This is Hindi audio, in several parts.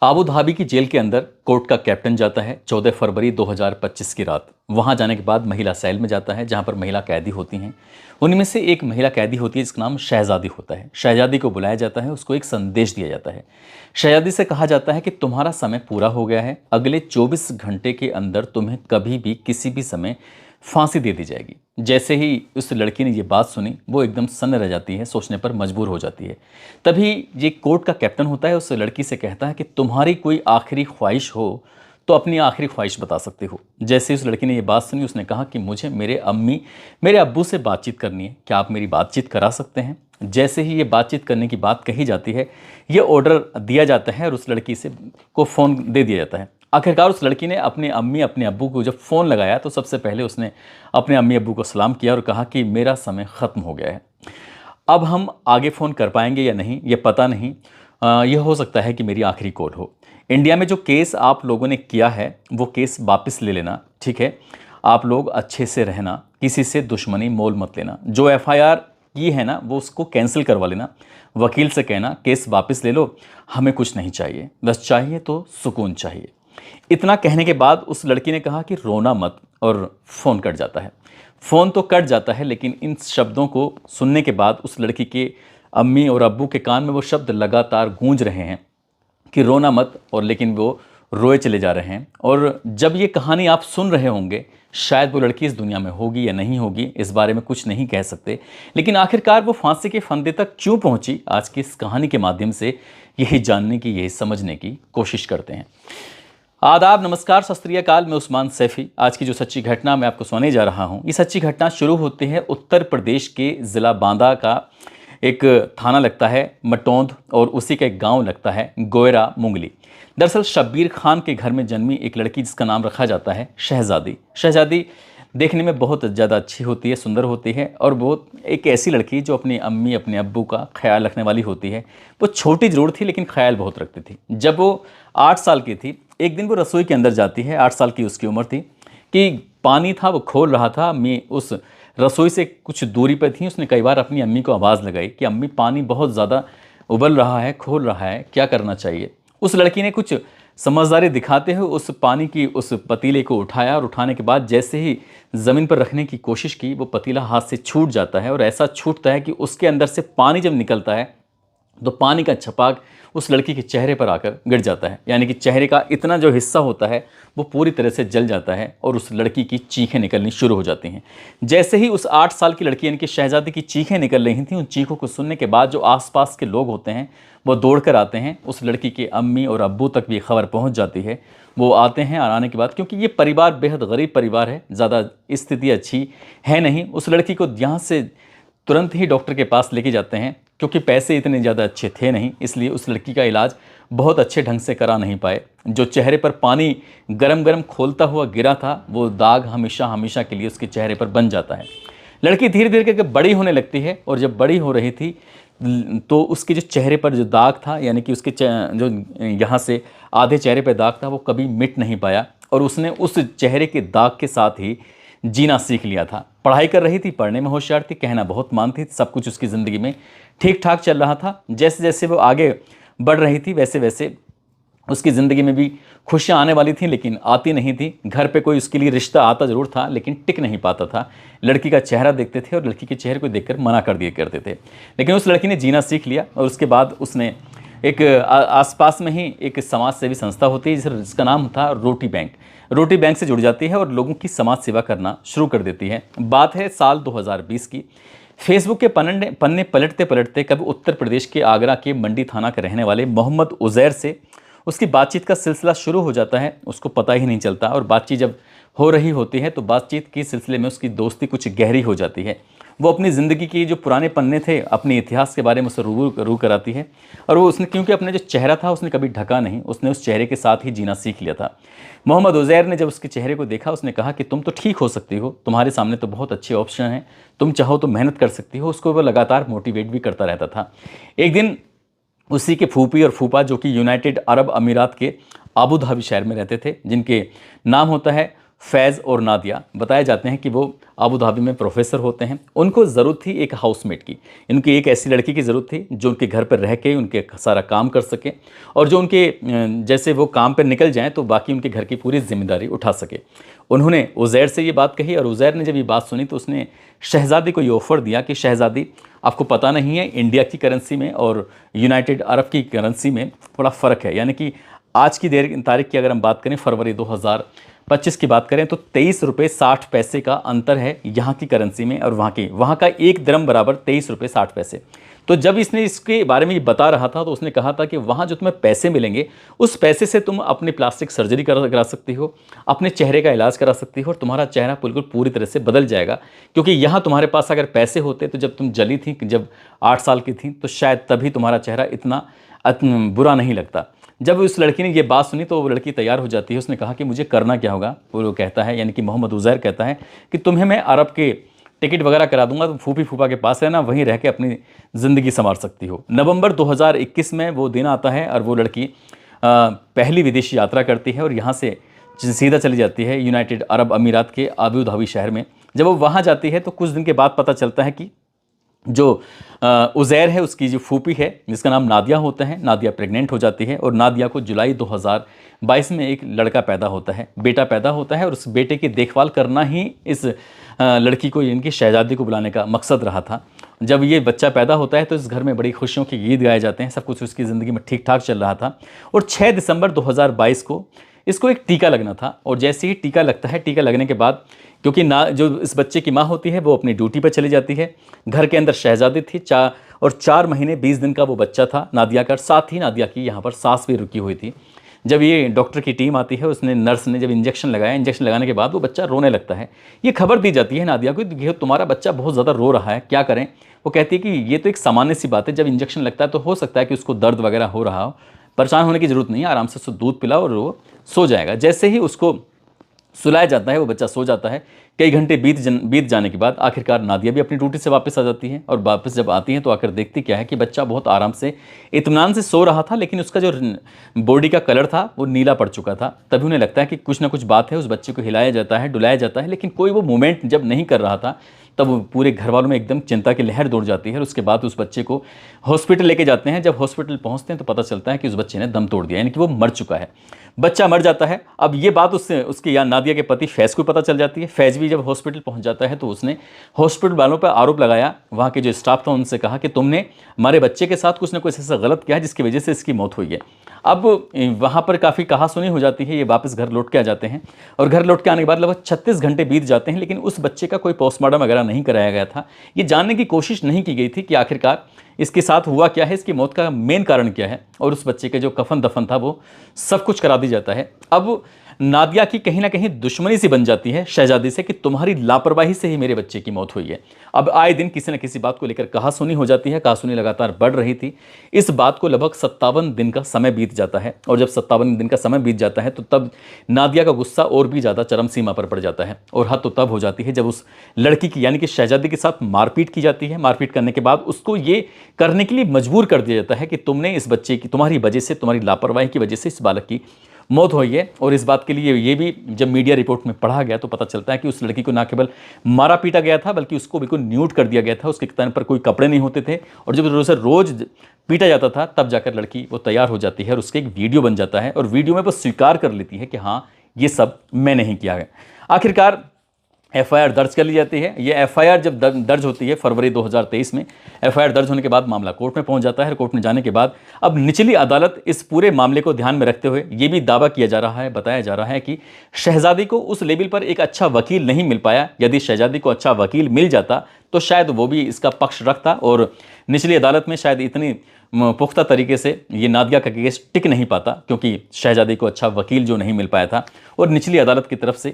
आबू धाबी की जेल के अंदर कोर्ट का कैप्टन जाता है 14 फरवरी 2025 की रात। वहां जाने के बाद महिला सेल में जाता है जहां पर महिला कैदी होती हैं। उनमें से एक महिला कैदी होती है जिसका नाम शहजादी होता है। शहजादी को बुलाया जाता है, उसको एक संदेश दिया जाता है। शहजादी से कहा जाता है कि तुम्हारा समय पूरा हो गया है, अगले 24 घंटे के अंदर तुम्हें कभी भी किसी भी समय फांसी दे दी जाएगी। जैसे ही उस लड़की ने ये बात सुनी वो एकदम सन्न रह जाती है, सोचने पर मजबूर हो जाती है। तभी ये कोर्ट का कैप्टन होता है, उस लड़की से कहता है कि तुम्हारी कोई आखिरी ख्वाहिश हो तो अपनी आखिरी ख्वाहिश बता सकते हो। जैसे उस लड़की ने ये बात सुनी उसने कहा कि मुझे मेरे अब्बू से बातचीत करनी है, क्या आप मेरी बातचीत करा सकते हैं। जैसे ही ये बातचीत करने की बात कही जाती है, ये ऑर्डर दिया जाता है और उस लड़की से को फ़ोन दे दिया जाता है। आखिरकार उस लड़की ने अपने अब्बू को जब फ़ोन लगाया तो सबसे पहले उसने अपने अम्मी अब्बू को सलाम किया और कहा कि मेरा समय ख़त्म हो गया है, अब हम आगे फ़ोन कर पाएंगे या नहीं ये पता नहीं। यह हो सकता है कि मेरी आखिरी कॉल हो। इंडिया में जो केस आप लोगों ने किया है वो केस वापस ले लेना, ठीक है। आप लोग अच्छे से रहना, किसी से दुश्मनी मोल मत लेना। जो एफआईआर की है ना वो उसको कैंसिल करवा लेना। वकील से कहना केस वापस ले लो, हमें कुछ नहीं चाहिए, बस चाहिए तो सुकून चाहिए। इतना कहने के बाद उस लड़की ने कहा कि रोना मत, और फ़ोन कट जाता है। फ़ोन तो कट जाता है लेकिन इन शब्दों को सुनने के बाद उस लड़की के अम्मी और अब्बू के कान में वो शब्द लगातार गूंज रहे हैं कि रोना मत, और लेकिन वो रोए चले जा रहे हैं। और जब ये कहानी आप सुन रहे होंगे शायद वो लड़की इस दुनिया में होगी या नहीं होगी, इस बारे में कुछ नहीं कह सकते, लेकिन आखिरकार वो फांसी के फंदे तक क्यों पहुंची, आज की इस कहानी के माध्यम से यही जानने की, यही समझने की कोशिश करते हैं। आदाब, नमस्कार, सत श्री अकाल। मैं उस्मान सैफ़ी। आज की जो सच्ची घटना मैं आपको सुनाने जा रहा हूँ, ये सच्ची घटना शुरू होती है उत्तर प्रदेश के ज़िला बांदा का एक थाना लगता है मटौंद, और उसी का एक गांव लगता है गोयरा मुंगली। दरअसल शब्बीर खान के घर में जन्मी एक लड़की जिसका नाम रखा जाता है शहजादी। शहजादी देखने में बहुत ज़्यादा अच्छी होती है, सुंदर होती है, और वो एक ऐसी लड़की जो अपनी अम्मी अपने अब्बू का ख्याल रखने वाली होती है। वो छोटी ज़रूर थी लेकिन ख्याल बहुत रखती थी। जब वो 8 साल की थी, एक दिन वो रसोई के अंदर जाती है। 8 साल की उसकी उम्र थी कि पानी था वो खोल रहा था। अम्मी उस रसोई से कुछ दूरी पर थी। उसने कई बार अपनी अम्मी को आवाज़ लगाई कि अम्मी पानी बहुत ज़्यादा उबल रहा है, खोल रहा है, क्या करना चाहिए। उस लड़की ने कुछ समझदारी दिखाते हुए उस पानी की उस पतीले को उठाया, और उठाने के बाद जैसे ही ज़मीन पर रखने की कोशिश की वो पतीला हाथ से छूट जाता है, और ऐसा छूटता है कि उसके अंदर से पानी जब निकलता है तो पानी का छपाक उस लड़की के चेहरे पर आकर गिर जाता है। यानी कि चेहरे का इतना जो हिस्सा होता है वो पूरी तरह से जल जाता है, और उस लड़की की चीखें निकलनी शुरू हो जाती हैं। जैसे ही उस 8 साल की लड़की यानी कि शहजादी की चीखें निकल रही थीं, उन चीखों को सुनने के बाद जो आसपास के लोग होते हैं वो दौड़ कर आते हैं। उस लड़की के अम्मी और अब्बू तक भी खबर पहुंच जाती है। वो आते हैं, और आने के बाद क्योंकि ये परिवार बेहद गरीब परिवार है, ज़्यादा स्थिति अच्छी है नहीं, उस लड़की को यहाँ से तुरंत ही डॉक्टर के पास लेके जाते हैं। क्योंकि पैसे इतने ज़्यादा अच्छे थे नहीं, इसलिए उस लड़की का इलाज बहुत अच्छे ढंग से करा नहीं पाए। जो चेहरे पर पानी गरम गरम खोलता हुआ गिरा था वो दाग हमेशा हमेशा के लिए उसके चेहरे पर बन जाता है। लड़की धीरे धीरे करके बड़ी होने लगती है, और जब बड़ी हो रही थी तो उसके जो चेहरे पर जो दाग था, यानी कि उसके जो यहाँ से आधे चेहरे पर दाग था, वो कभी मिट नहीं पाया, और उसने उस चेहरे के दाग के साथ ही जीना सीख लिया था। पढ़ाई कर रही थी, पढ़ने में होशियार थी, कहना बहुत मानती थी, सब कुछ उसकी ज़िंदगी में ठीक ठाक चल रहा था। जैसे जैसे वो आगे बढ़ रही थी वैसे वैसे उसकी ज़िंदगी में भी खुशियाँ आने वाली थीं, लेकिन आती नहीं थी। घर पे कोई उसके लिए रिश्ता आता ज़रूर था लेकिन टिक नहीं पाता था। लड़की का चेहरा देखते थे और लड़की के चेहरे को देखकर मना कर दिया करते थे। लेकिन उस लड़की ने जीना सीख लिया, और उसके बाद उसने एक आसपास में ही एक समाज सेवी संस्था होती है जिसका नाम था रोटी बैंक। रोटी बैंक से जुड़ जाती है और लोगों की समाज सेवा करना शुरू कर देती है। बात है साल 2020 की। फेसबुक के पन्ने पलटते पलटते कभी उत्तर प्रदेश के आगरा के मंडी थाना के रहने वाले मोहम्मद उज़ैर से उसकी बातचीत का सिलसिला शुरू हो जाता है। उसको पता ही नहीं चलता, और बातचीत जब हो रही होती है तो बातचीत के सिलसिले में उसकी दोस्ती कुछ गहरी हो जाती है। वो अपनी ज़िंदगी की जो पुराने पन्ने थे, अपने इतिहास के बारे में उसे रूबरू कराती है, और वो उसने क्योंकि अपने जो चेहरा था उसने कभी ढका नहीं, उसने उस चेहरे के साथ ही जीना सीख लिया था। मोहम्मद उज़ैर ने जब उसके चेहरे को देखा उसने कहा कि तुम तो ठीक हो सकती हो, तुम्हारे सामने तो बहुत अच्छे ऑप्शन हैं, तुम चाहो तो मेहनत कर सकती हो। उसको वो लगातार मोटिवेट भी करता रहता था। एक दिन उसी के फूफी और फूफा जो कि यूनाइटेड अरब अमीरात के आबू धाबी शहर में रहते थे, जिनके नाम होता है फैज़ और नादिया बताए जाते हैं कि वो अबू धाबी में प्रोफेसर होते हैं। उनको ज़रूरत थी एक हाउसमेट की, इनकी एक ऐसी लड़की की ज़रूरत थी जो उनके घर पर रह के उनके सारा काम कर सके और जो उनके जैसे वो काम पर निकल जाएं तो बाकी उनके घर की पूरी जिम्मेदारी उठा सके। उन्होंने उज़ैर से ये बात कही और उज़ैर ने जब ये बात सुनी तो उसने शहज़ादी को ये ऑफ़र दिया कि शहज़ादी, आपको पता नहीं है इंडिया की करेंसी में और यूनाइटेड अरब की करेंसी में थोड़ा फ़र्क है। यानी कि आज की तारीख की अगर हम बात करें, फरवरी 2025 की बात करें तो 23 रुपये 60 पैसे का अंतर है यहाँ की करेंसी में और वहाँ का 1 दिरहम बराबर 23 रुपये 60 पैसे। तो जब इसने इसके बारे में ये बता रहा था तो उसने कहा था कि वहाँ जो तुम्हें पैसे मिलेंगे उस पैसे से तुम अपनी प्लास्टिक सर्जरी करा सकती हो, अपने चेहरे का इलाज करा सकती हो और तुम्हारा चेहरा बिल्कुल पूरी तरह से बदल जाएगा। क्योंकि यहाँ तुम्हारे पास अगर पैसे होते तो जब तुम जली थी, जब 8 साल की थी, तो शायद तभी तुम्हारा चेहरा इतना बुरा नहीं लगता। जब उस लड़की ने ये बात सुनी तो वो लड़की तैयार हो जाती है। उसने कहा कि मुझे करना क्या होगा। वो कहता है, यानी कि मोहम्मद उज़ैर कहता है कि तुम्हें मैं अरब के टिकट वगैरह करा दूंगा, तुम फूफी फूफा के पास रहना, वहीं रह के अपनी ज़िंदगी संवार सकती हो। नवंबर 2021 में वो दिन आता है और वो लड़की पहली विदेशी यात्रा करती है और यहाँ से सीधा चली जाती है यूनाइटेड अरब अमीरात के अबू धाबी शहर में। जब वो वहाँ जाती है तो कुछ दिन के बाद पता चलता है कि जो उज़ैर है उसकी जो फूफी है जिसका नाम नादिया होता है, नादिया प्रेग्नेंट हो जाती है और नादिया को जुलाई 2022 में एक लड़का पैदा होता है, बेटा पैदा होता है और उस बेटे की देखभाल करना ही इस लड़की को, इनकी शहज़ादी को बुलाने का मकसद रहा था। जब ये बच्चा पैदा होता है तो इस घर में बड़ी खुशियों के गीत गाए जाते हैं, सब कुछ उसकी ज़िंदगी में ठीक ठाक चल रहा था। और 6 दिसंबर 2022 को इसको एक टीका लगना था और जैसे ही टीका लगता है, टीका लगने के बाद क्योंकि जो इस बच्चे की माँ होती है वो अपनी ड्यूटी पर चली जाती है, घर के अंदर शहज़ादी थी 4 महीने 20 दिन का वो बच्चा था नादिया का। साथ ही नादिया की यहाँ पर सांस भी रुकी हुई थी। जब ये डॉक्टर की टीम आती है, उसने नर्स ने जब इंजेक्शन लगाया, इंजेक्शन लगाने के बाद वो बच्चा रोने लगता है। ये खबर दी जाती है नादिया को कि तुम्हारा बच्चा बहुत ज़्यादा रो रहा है, क्या करें। वो कहती है कि ये तो एक सामान्य सी बात है, जब इंजेक्शन लगता है तो हो सकता है कि उसको दर्द वगैरह हो रहा हो, परेशान होने की ज़रूरत नहीं है, आराम से उसको दूध पिलाओ और वो सो जाएगा। जैसे ही उसको सुलाया जाता है वो बच्चा सो जाता है। कई घंटे बीत जाने के बाद आखिरकार नादिया भी अपनी ड्यूटी से वापस आ जाती है और वापस जब आती है तो आकर देखती क्या है कि बच्चा बहुत आराम से इत्मीनान से सो रहा था, लेकिन उसका जो बॉडी का कलर था वो नीला पड़ चुका था। तभी उन्हें लगता है कि कुछ ना कुछ बात है। उस बच्चे को हिलाया जाता है, डुलाया जाता है, लेकिन कोई वो मूवमेंट जब नहीं कर रहा था तब पूरे घर वालों में एकदम चिंता की लहर दौड़ जाती है। उसके बाद उस बच्चे को हॉस्पिटल लेके जाते हैं। जब हॉस्पिटल पहुंचते हैं तो पता चलता है कि उस बच्चे ने दम तोड़ दिया, यानी कि वो मर चुका है। बच्चा मर जाता है। अब ये बात उसके या नादिया के पति फैज़ को पता चल जाती है। फैज़ भी जब हॉस्पिटल पहुंच जाता है तो उसने हॉस्पिटल वालों पर आरोप लगाया, वहाँ के जो स्टाफ था उनसे कहा कि तुमने हमारे बच्चे के साथ कुछ ना कुछ ऐसा गलत किया है जिसकी वजह से इसकी मौत हुई है। अब वहाँ पर काफ़ी कहासुनी हो जाती है। ये वापस घर लौट के आ जाते हैं और घर लौट के आने के बाद लगभग 36 घंटे बीत जाते हैं, लेकिन उस बच्चे का कोई पोस्टमार्टम वगैरह नहीं कराया गया था। ये जानने की कोशिश नहीं की गई थी कि आखिरकार इसके साथ हुआ क्या है, इसकी मौत का मेन कारण क्या है। और उस बच्चे के जो कफन दफन था वो सब कुछ करा दी जाता है। अब नादिया की कहीं ना कहीं दुश्मनी सी बन जाती है शहजादी से कि तुम्हारी लापरवाही से ही मेरे बच्चे की मौत हुई है। अब आए दिन किसी न किसी बात को लेकर कहासुनी हो जाती है। कहासुनी लगातार बढ़ रही थी। इस बात को लगभग 57 दिन का समय बीत जाता है और जब 57 दिन का समय बीत जाता है तो तब नादिया का गुस्सा और भी ज़्यादा चरम सीमा पर पड़ जाता है। और हद तो तब हो जाती है जब उस लड़की की यानी कि शहजादी के साथ मारपीट की जाती है। मारपीट करने के बाद उसको ये करने के लिए मजबूर कर दिया जाता है कि तुमने इस बच्चे की, तुम्हारी वजह से, तुम्हारी लापरवाही की वजह से इस बालक की मौत हुई है। और इस बात के लिए ये भी जब मीडिया रिपोर्ट में पढ़ा गया तो पता चलता है कि उस लड़की को ना केवल मारा पीटा गया था बल्कि उसको बिल्कुल न्यूड कर दिया गया था। उसके तन पर कोई कपड़े नहीं होते थे और जब उसे रोज पीटा जाता था तब जाकर लड़की वो तैयार हो जाती है और उसके एक वीडियो बन जाता है और वीडियो में वो स्वीकार कर लेती है कि हाँ ये सब मैंने ही किया है। आखिरकार एफआईआर दर्ज कर ली जाती है। ये एफआईआर जब दर्ज होती है फरवरी 2023 में, एफआईआर दर्ज होने के बाद मामला कोर्ट में पहुंच जाता है। कोर्ट में जाने के बाद अब निचली अदालत इस पूरे मामले को ध्यान में रखते हुए ये भी दावा किया जा रहा है, बताया जा रहा है कि शहजादी को उस लेवल पर एक अच्छा वकील नहीं मिल पाया। यदि शहजादी को अच्छा वकील मिल जाता तो शायद वो भी इसका पक्ष रखता और निचली अदालत में शायद इतनी पुख्ता तरीके से ये नादिया का केस टिक नहीं पाता क्योंकि शहजादी को अच्छा वकील जो नहीं मिल पाया था। और निचली अदालत की तरफ से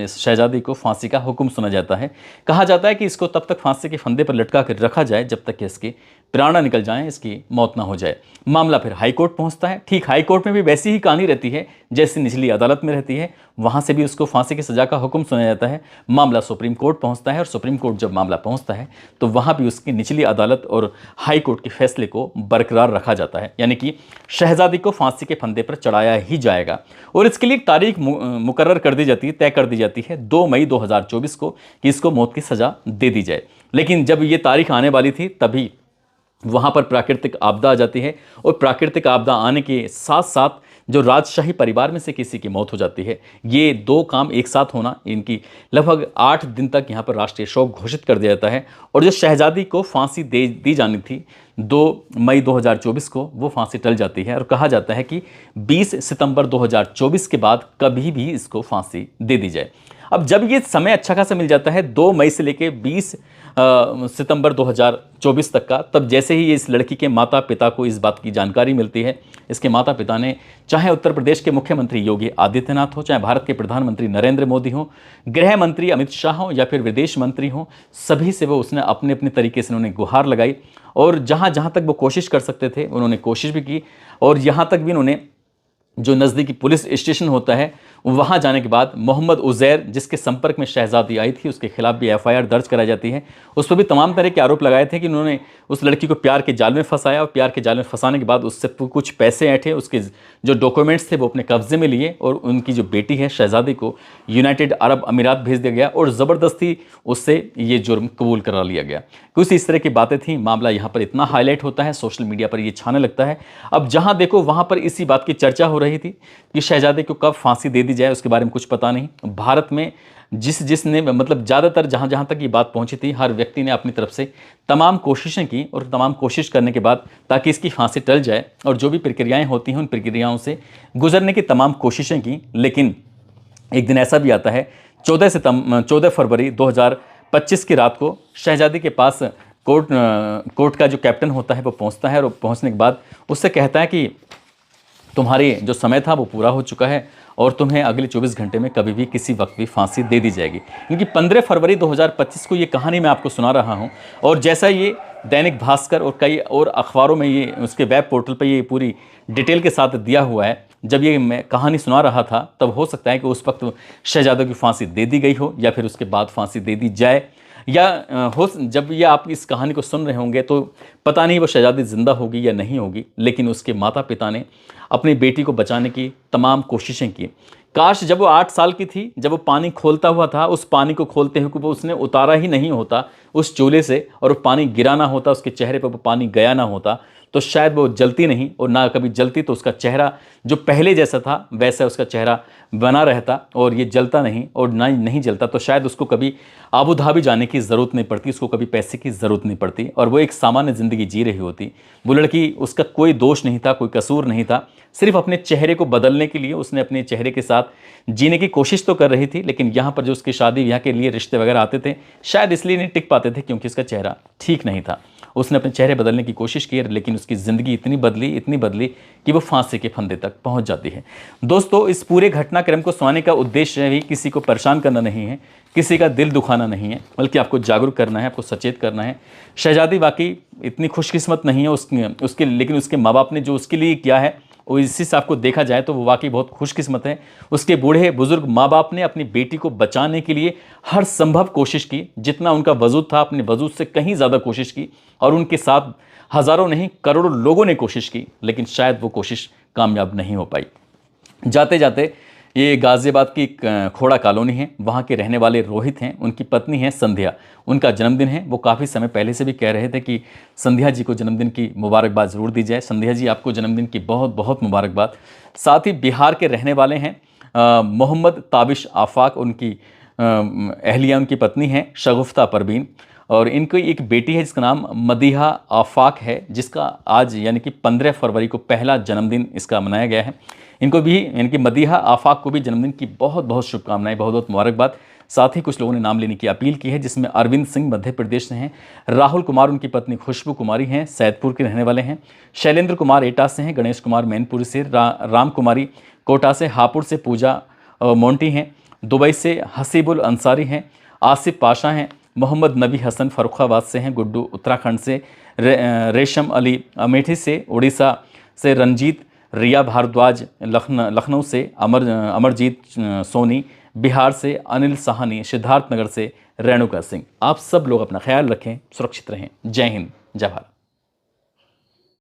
शहजादी को फांसी का हुक्म सुना जाता है। कहा जाता है कि इसको तब तक फांसी के फंदे पर लटका कर रखा जाए जब तक कि इसकी प्राण निकल जाएं, इसकी मौत ना हो जाए। मामला फिर हाई कोर्ट पहुंचता है। ठीक हाई कोर्ट में भी वैसी ही कहानी रहती है जैसी निचली अदालत में रहती है, वहां से भी उसको फांसी की सजा का हुक्म सुनाया जाता है। मामला सुप्रीम कोर्ट पहुंचता है और सुप्रीम कोर्ट जब मामला पहुंचता है तो वहां भी उसकी निचली अदालत और हाई कोर्ट के फैसले को बरकरार रखा जाता है, यानी कि शहजादी को फांसी के फंदे पर चढ़ाया ही जाएगा। और इसके लिए एक तारीख मुकर्रर कर दी जाती है, तय कर दी जाती है 2 मई 2024 को, कि इसको मौत की सजा दे दी जाए। लेकिन जब ये तारीख आने वाली थी तभी वहाँ पर प्राकृतिक आपदा आ जाती है, और प्राकृतिक आपदा आने के साथ साथ जो राजशाही परिवार में से किसी की मौत हो जाती है। ये दो काम एक साथ होना, इनकी लगभग 8 दिन तक यहाँ पर राष्ट्रीय शोक घोषित कर दिया जाता है। और जो शहजादी को फांसी दे दी जानी थी 2 मई 2024 को, वो फांसी टल जाती है और कहा जाता है कि 20 सितंबर 2024 के बाद कभी भी इसको फांसी दे दी जाए। अब जब ये समय अच्छा खासा मिल जाता है 2 मई से लेकर 20 सितंबर 2024 तक का, तब जैसे ही इस लड़की के माता पिता को इस बात की जानकारी मिलती है, इसके माता पिता ने, चाहे उत्तर प्रदेश के मुख्यमंत्री योगी आदित्यनाथ हो, चाहे भारत के प्रधानमंत्री नरेंद्र मोदी हो, गृह मंत्री अमित शाह हो, या फिर विदेश मंत्री हो, सभी से वो उसने अपने अपने तरीके से उन्होंने गुहार लगाई। और जहाँ जहाँ तक वो कोशिश कर सकते थे उन्होंने कोशिश भी की। और यहाँ तक भी उन्होंने जो नज़दीकी पुलिस स्टेशन होता है वहाँ जाने के बाद मोहम्मद उज़ैर, जिसके संपर्क में शहजादी आई थी, उसके खिलाफ भी एफआईआर दर्ज कराई जाती है। उस पर भी तमाम तरह के आरोप लगाए थे कि उन्होंने उस लड़की को प्यार के जाल में फंसाया, और प्यार के जाल में फंसाने के बाद उससे कुछ पैसे ऐंठे, उसके जो डॉक्यूमेंट्स थे वो अपने कब्जे में लिए, और उनकी जो बेटी है शहजादी को यूनाइटेड अरब अमीरात भेज दिया गया और ज़बरदस्ती उससे ये जुर्म कबूल करा लिया गया। कुछ इस तरह की बातें थी। मामला यहाँ पर इतना हाईलाइट होता है, सोशल मीडिया पर ये छाने लगता है। अब जहाँ देखो वहाँ पर इसी बात की चर्चा हो रही थी कि शहजादी को कब फांसी दे दी जाए, उसके बारे में कुछ पता नहीं। भारत में जिसने मतलब ज़्यादातर जहाँ जहाँ तक ये बात पहुँची थी, हर व्यक्ति ने अपनी तरफ से तमाम कोशिशें की, और तमाम कोशिश करने के बाद ताकि इसकी फांसी टल जाए, और जो भी प्रक्रियाएं होती हैं उन प्रक्रियाओं से गुजरने की तमाम कोशिशें की। लेकिन एक दिन ऐसा भी आता है 14 फरवरी 2025 की रात को शहजादी के पास कोर्ट का जो कैप्टन होता है वो पहुंचता है, और पहुंचने के बाद उससे कहता है कि तुम्हारी जो समय था वो पूरा हो चुका है, और तुम्हें अगले 24 घंटे में कभी भी किसी वक्त भी फांसी दे दी जाएगी। क्योंकि 15 फरवरी 2025 को ये कहानी मैं आपको सुना रहा हूँ, और जैसा ये दैनिक भास्कर और कई और अखबारों में ये उसके वेब पोर्टल पर ये पूरी डिटेल के साथ दिया हुआ है, जब ये मैं कहानी सुना रहा था तब हो सकता है कि उस वक्त शहजादों की फांसी दे दी गई हो, या फिर उसके बाद फांसी दे दी जाए, या जब ये आप इस कहानी को सुन रहे होंगे तो पता नहीं वो शहजादी ज़िंदा होगी या नहीं होगी। लेकिन उसके माता पिता ने अपनी बेटी को बचाने की तमाम कोशिशें की। काश जब वो 8 साल की थी, जब वो पानी खोलता हुआ था, उस पानी को खोलते हुए वो उसने उतारा ही नहीं होता उस चूल्हे से, और वो पानी गिरा ना होता, उसके चेहरे पर वो पानी गया ना होता, तो शायद वो जलती नहीं, और ना कभी जलती तो उसका चेहरा जो पहले जैसा था वैसा उसका चेहरा बना रहता, और ये जलता नहीं, और ना ही नहीं जलता तो शायद उसको कभी आबू धाबी जाने की ज़रूरत नहीं पड़ती, उसको कभी पैसे की ज़रूरत नहीं पड़ती, और वो एक सामान्य ज़िंदगी जी रही होती। वो लड़की, उसका कोई दोष नहीं था, कोई कसूर नहीं था, सिर्फ अपने चेहरे को बदलने के लिए उसने अपने चेहरे के साथ जीने की कोशिश तो कर रही थी। लेकिन यहाँ पर जो उसकी शादी ब्याह के लिए रिश्ते वगैरह आते थे, शायद इसलिए नहीं टिक पाते थे क्योंकि उसका चेहरा ठीक नहीं था। उसने अपने चेहरे बदलने की कोशिश की, लेकिन उसकी ज़िंदगी इतनी बदली कि वो फांसी के फंदे तक पहुंच जाती है। दोस्तों, इस पूरे घटनाक्रम को सुनाने का उद्देश्य भी किसी को परेशान करना नहीं है, किसी का दिल दुखाना नहीं है, बल्कि आपको जागरूक करना है, आपको सचेत करना है। शहजादी वाकई इतनी खुशकिस्मत नहीं है उसके लेकिन उसके माँ बाप ने जो उसके लिए किया है वो इसी से आपको देखा जाए तो वो वाकई बहुत खुशकिस्मत है। उसके बूढ़े बुजुर्ग माँ बाप ने अपनी बेटी को बचाने के लिए हर संभव कोशिश की, जितना उनका वजूद था अपने वजूद से कहीं ज़्यादा कोशिश की, और उनके साथ हज़ारों नहीं करोड़ों लोगों ने कोशिश की, लेकिन शायद वो कोशिश कामयाब नहीं हो पाई। जाते जाते ये गाज़ियाबाद की खोड़ा कॉलोनी है, वहाँ के रहने वाले रोहित हैं, उनकी पत्नी है संध्या, उनका जन्मदिन है। वो काफ़ी समय पहले से भी कह रहे थे कि संध्या जी को जन्मदिन की मुबारकबाद ज़रूर दी जाए। संध्या जी, आपको जन्मदिन की बहुत बहुत मुबारकबाद। साथ ही बिहार के रहने वाले हैं मोहम्मद ताबिश आफाक, उनकी अहलिया उनकी पत्नी हैं शगुफ्ता परवीन, और इनकी एक बेटी है जिसका नाम मदीहा आफाक है, जिसका आज यानी कि 15 फरवरी को पहला जन्मदिन इसका मनाया गया है। इनको भी यानी कि मदीहा आफाक को भी जन्मदिन की बहुत बहुत शुभकामनाएं, बहुत बहुत मुबारकबाद। साथ ही कुछ लोगों ने नाम लेने की अपील की है, जिसमें अरविंद सिंह मध्य प्रदेश से हैं, राहुल कुमार उनकी पत्नी खुशबू कुमारी हैं, सैदपुर के रहने वाले हैं, शैलेंद्र कुमार एटा से हैं, गणेश कुमार मैनपुरी से, राम कुमारी कोटा से, हापुड़ से पूजा मोंटी हैं, दुबई से हसीबुल अंसारी हैं, आसिफ पाशा हैं, मोहम्मद नबी हसन फर्रुखाबाद से हैं, गुड्डू उत्तराखंड से, रेशम अली अमेठी से, उड़ीसा से रंजीत, रिया भारद्वाज लखनऊ से, अमरजीत सोनी बिहार से, अनिल साहनी सिद्धार्थनगर से, रेणुका सिंह। आप सब लोग अपना ख्याल रखें, सुरक्षित रहें। जय हिंद, जय भारत।